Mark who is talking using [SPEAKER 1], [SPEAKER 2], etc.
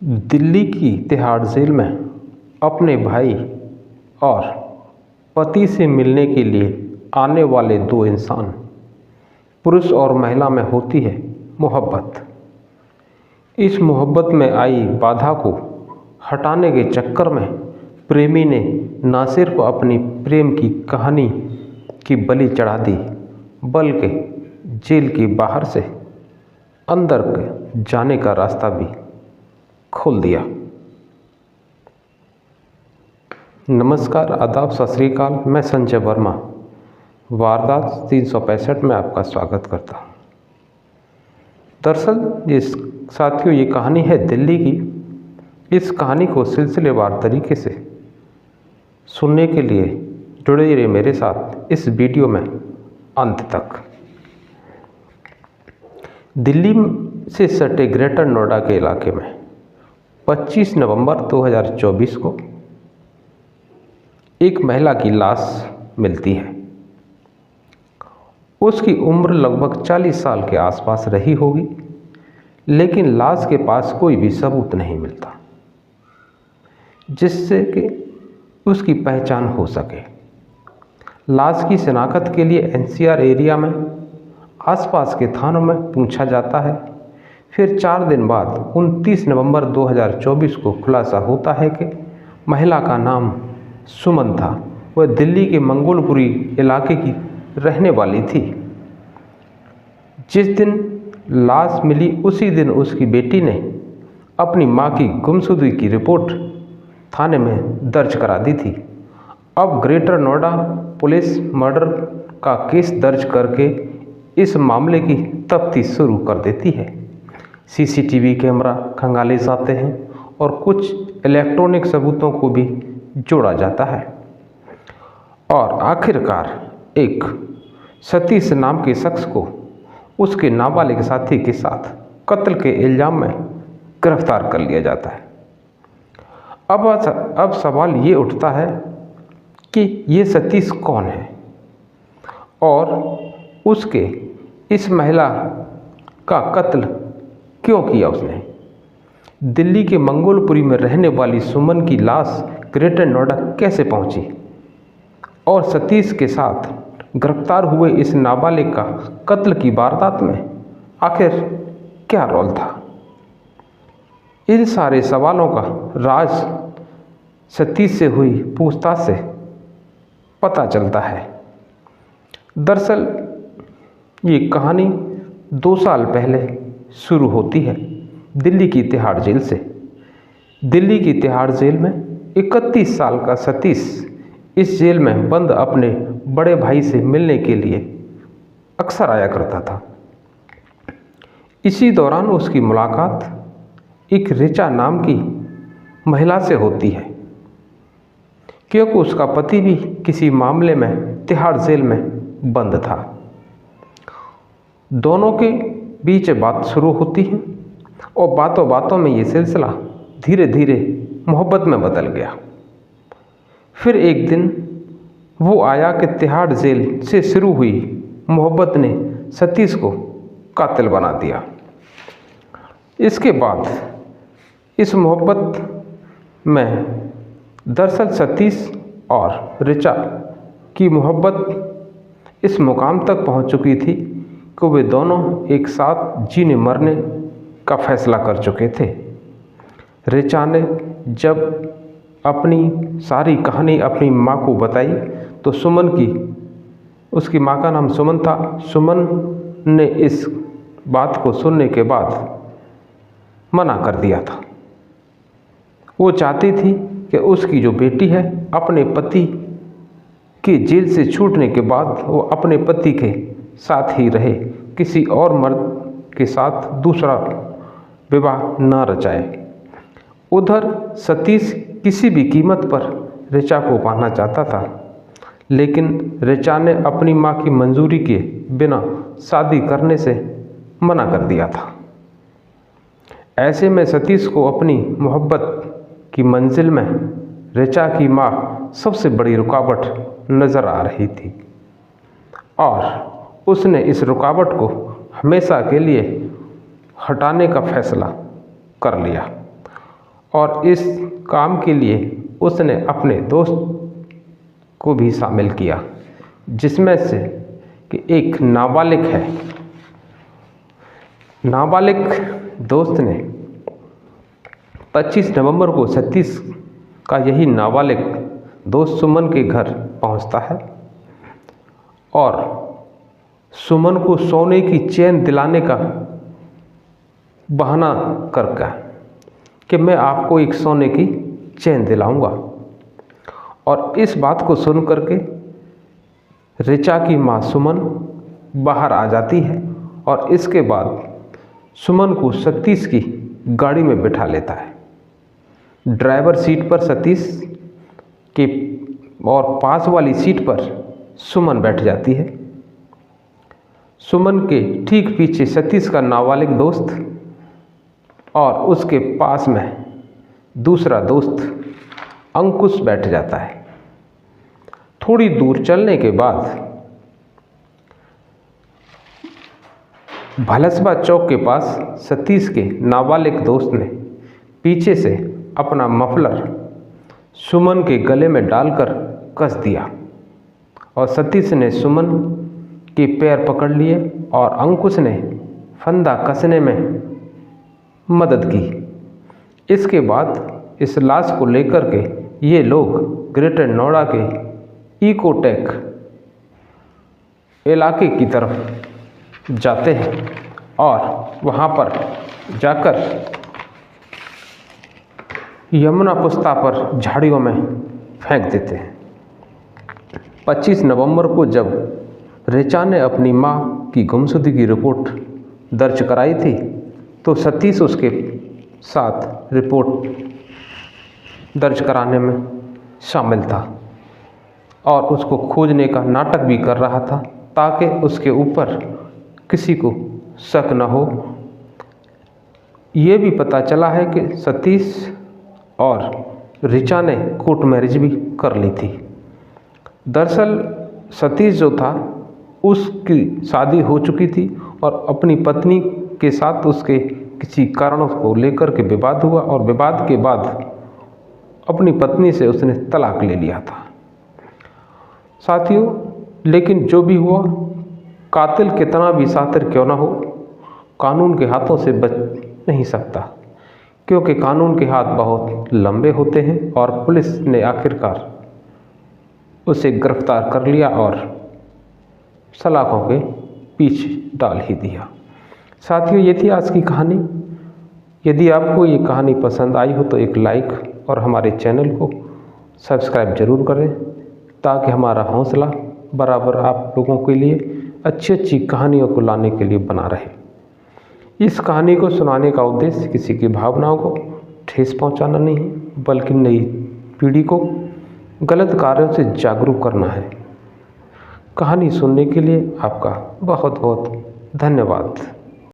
[SPEAKER 1] दिल्ली की तिहाड़ जेल में अपने भाई और पति से मिलने के लिए आने वाले दो इंसान, पुरुष और महिला में होती है मोहब्बत। इस मोहब्बत में आई बाधा को हटाने के चक्कर में प्रेमी ने न सिर्फ अपनी प्रेम की कहानी की बलि चढ़ा दी, बल्कि जेल के बाहर से अंदर जाने का रास्ता भी खोल दिया। नमस्कार, आदाब, सत श्री अकाल। मैं संजय वर्मा वारदात 365 में आपका स्वागत करता हूँ। दरअसल साथियों, ये कहानी है दिल्ली की। इस कहानी को सिलसिलेवार तरीके से सुनने के लिए जुड़े रहिए मेरे साथ इस वीडियो में अंत तक। दिल्ली से सटे ग्रेटर नोएडा के इलाके में 25 नवंबर 2024 को एक महिला की लाश मिलती है। उसकी उम्र लगभग 40 साल के आसपास रही होगी, लेकिन लाश के पास कोई भी सबूत नहीं मिलता जिससे कि उसकी पहचान हो सके। लाश की शिनाख्त के लिए एनसीआर एरिया में आसपास के थानों में पूछा जाता है। फिर 4 दिन बाद 29 नवंबर 2024 को खुलासा होता है कि महिला का नाम सुमन था। वह दिल्ली के मंगोलपुरी इलाके की रहने वाली थी। जिस दिन लाश मिली उसी दिन उसकी बेटी ने अपनी मां की गुमशुदगी की रिपोर्ट थाने में दर्ज करा दी थी। अब ग्रेटर नोएडा पुलिस मर्डर का केस दर्ज करके इस मामले की तफ्तीश शुरू कर देती है। सीसीटीवी कैमरा खंगाले जाते हैं और कुछ इलेक्ट्रॉनिक सबूतों को भी जोड़ा जाता है और आखिरकार एक सतीश नाम के शख्स को उसके नाबालिग साथी के साथ कत्ल के इल्ज़ाम में गिरफ्तार कर लिया जाता है। अब सवाल ये उठता है कि ये सतीश कौन है और उसके इस महिला का कत्ल क्यों किया उसने। दिल्ली के मंगोलपुरी में रहने वाली सुमन की लाश ग्रेटर नोएडा कैसे पहुंची और सतीश के साथ गिरफ्तार हुए इस नाबालिग का कत्ल की वारदात में आखिर क्या रोल था। इन सारे सवालों का राज सतीश से हुई पूछताछ से पता चलता है। दरअसल ये कहानी 2 साल पहले शुरू होती है दिल्ली की तिहाड़ जेल से। दिल्ली की तिहाड़ जेल में 31 साल का सतीश इस जेल में बंद अपने बड़े भाई से मिलने के लिए अक्सर आया करता था। इसी दौरान उसकी मुलाकात एक ऋचा नाम की महिला से होती है, क्योंकि उसका पति भी किसी मामले में तिहाड़ जेल में बंद था। दोनों के बीच बात शुरू होती है और बातों बातों में ये सिलसिला धीरे धीरे मोहब्बत में बदल गया। फिर एक दिन वो आया कि तिहाड़ जेल से शुरू हुई मोहब्बत ने सतीश को कातिल बना दिया। इसके बाद इस मोहब्बत में दरअसल सतीश और ऋचा की मोहब्बत इस मुकाम तक पहुंच चुकी थी कि वे दोनों एक साथ जीने मरने का फैसला कर चुके थे। ऋचा ने जब अपनी सारी कहानी अपनी माँ को बताई तो उसकी माँ का नाम सुमन था। सुमन ने इस बात को सुनने के बाद मना कर दिया था। वो चाहती थी कि उसकी जो बेटी है अपने पति के जेल से छूटने के बाद वो अपने पति के साथ ही रहे, किसी और मर्द के साथ दूसरा विवाह न रचाए। उधर सतीश किसी भी कीमत पर ऋचा को पाना चाहता था, लेकिन ऋचा ने अपनी मां की मंजूरी के बिना शादी करने से मना कर दिया था। ऐसे में सतीश को अपनी मोहब्बत की मंजिल में ऋचा की मां सबसे बड़ी रुकावट नज़र आ रही थी और उसने इस रुकावट को हमेशा के लिए हटाने का फैसला कर लिया। और इस काम के लिए उसने अपने दोस्त को भी शामिल किया, जिसमें से कि एक नाबालिग है। नाबालिग दोस्त ने 25 नवंबर को सतीश का यही नाबालिग दोस्त सुमन के घर पहुंचता है और सुमन को सोने की चेन दिलाने का बहाना करके कि मैं आपको एक सोने की चेन दिलाऊंगा। और इस बात को सुन करके ऋचा की माँ सुमन बाहर आ जाती है और इसके बाद सुमन को सतीश की गाड़ी में बिठा लेता है। ड्राइवर सीट पर सतीश के और पास वाली सीट पर सुमन बैठ जाती है। सुमन के ठीक पीछे सतीश का नाबालिग दोस्त और उसके पास में दूसरा दोस्त अंकुश बैठ जाता है। थोड़ी दूर चलने के बाद भलसबा चौक के पास सतीश के नाबालिग दोस्त ने पीछे से अपना मफलर सुमन के गले में डालकर कस दिया और सतीश ने सुमन के पैर पकड़ लिए और अंकुश ने फंदा कसने में मदद की। इसके बाद इस लाश को लेकर के ये लोग ग्रेटर नोएडा के इकोटेक इलाके की तरफ जाते हैं और वहाँ पर जाकर यमुना पुस्ता पर झाड़ियों में फेंक देते हैं। 25 नवंबर को जब ऋचा ने अपनी माँ की गुमशुदगी की रिपोर्ट दर्ज कराई थी तो सतीश उसके साथ रिपोर्ट दर्ज कराने में शामिल था और उसको खोजने का नाटक भी कर रहा था ताकि उसके ऊपर किसी को शक न हो। ये भी पता चला है कि सतीश और ऋचा ने कोर्ट मैरिज भी कर ली थी। दरअसल सतीश जो था उसकी शादी हो चुकी थी और अपनी पत्नी के साथ उसके किसी कारणों को लेकर के विवाद हुआ और विवाद के बाद अपनी पत्नी से उसने तलाक ले लिया था। साथियों, लेकिन जो भी हुआ, कातिल कितना भी शातिर क्यों ना हो, कानून के हाथों से बच नहीं सकता, क्योंकि कानून के हाथ बहुत लंबे होते हैं और पुलिस ने आखिरकार उसे गिरफ्तार कर लिया और सलाखों के पीछे डाल ही दिया। साथियों, ये थी आज की कहानी। यदि आपको ये कहानी पसंद आई हो तो एक लाइक और हमारे चैनल को सब्सक्राइब जरूर करें ताकि हमारा हौसला बराबर आप लोगों के लिए अच्छी अच्छी कहानियों को लाने के लिए बना रहे। इस कहानी को सुनाने का उद्देश्य किसी की भावनाओं को ठेस पहुंचाना नहीं है, बल्कि नई पीढ़ी को गलत कार्यों से जागरूक करना है। कहानी सुनने के लिए आपका बहुत बहुत धन्यवाद।